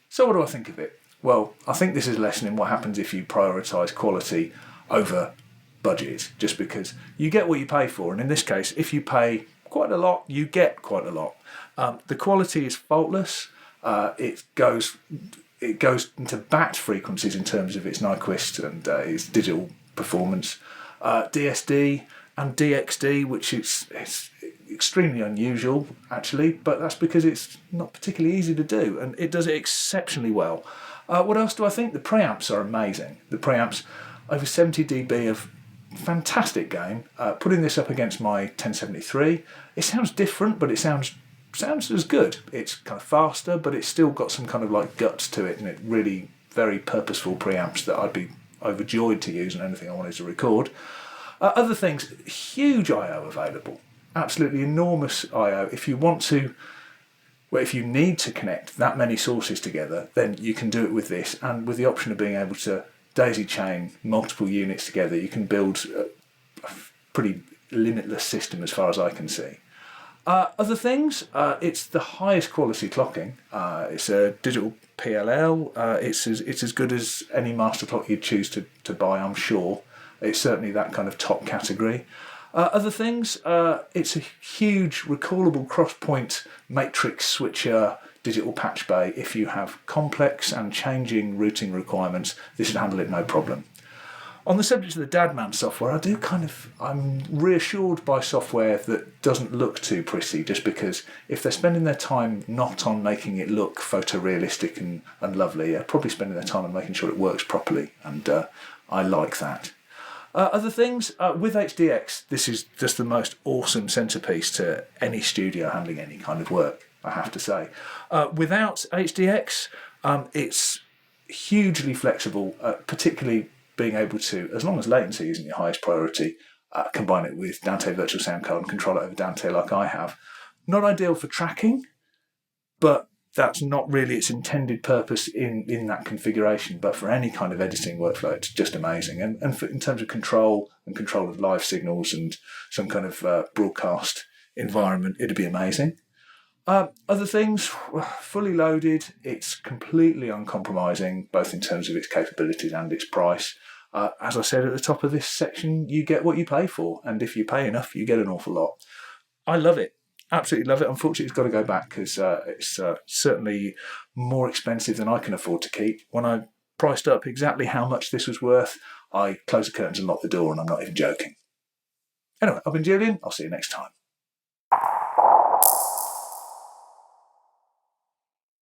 So what do I think of it? Well, I think this is a lesson in what happens if you prioritise quality over budget, just because you get what you pay for, and in this case, if you pay quite a lot, you get quite a lot. The quality is faultless. It goes into bat frequencies in terms of its Nyquist and its digital performance. DSD and DXD, which is extremely unusual actually, but that's because it's not particularly easy to do, and it does it exceptionally well. What else do I think? The preamps are amazing. The preamps, over 70 dB of fantastic gain. Putting this up against my 1073, it sounds different, but it sounds as good. It's kind of faster, but it's still got some kind of like guts to it, and it really very purposeful preamps that I'd be overjoyed to use on anything I wanted to record. Other things, huge I/O available, absolutely enormous I/O. If you want to, well, if you need to connect that many sources together, then you can do it with this, and with the option of being able to daisy chain multiple units together, you can build a pretty limitless system as far as I can see. Other things, it's the highest quality clocking. It's a digital PLL. It's as good as any master clock you'd choose to buy, I'm sure. It's certainly that kind of top category. Other things, it's a huge recallable cross-point matrix switcher digital patch bay. If you have complex and changing routing requirements, this should handle it no problem. On the subject of the DAD software, I'm reassured by software that doesn't look too pretty, just because if they're spending their time not on making it look photorealistic and lovely, they're probably spending their time on making sure it works properly, and I like that. Other things, with HDX, this is just the most awesome centerpiece to any studio handling any kind of work, I have to say. Without HDX, it's hugely flexible, particularly being able to, as long as latency isn't your highest priority, combine it with Dante Virtual Sound Card and control it over Dante like I have. Not ideal for tracking, but that's not really its intended purpose in that configuration. But for any kind of editing workflow, it's just amazing. And in terms of control of live signals and some kind of broadcast environment, it'd be amazing. Other things, fully loaded, it's completely uncompromising, both in terms of its capabilities and its price. As I said at the top of this section, you get what you pay for, and if you pay enough, you get an awful lot. I love it. Absolutely love it. Unfortunately, it's got to go back because it's certainly more expensive than I can afford to keep. When I priced up exactly how much this was worth, I closed the curtains and locked the door, and I'm not even joking. Anyway, I've been Julian. I'll see you next time.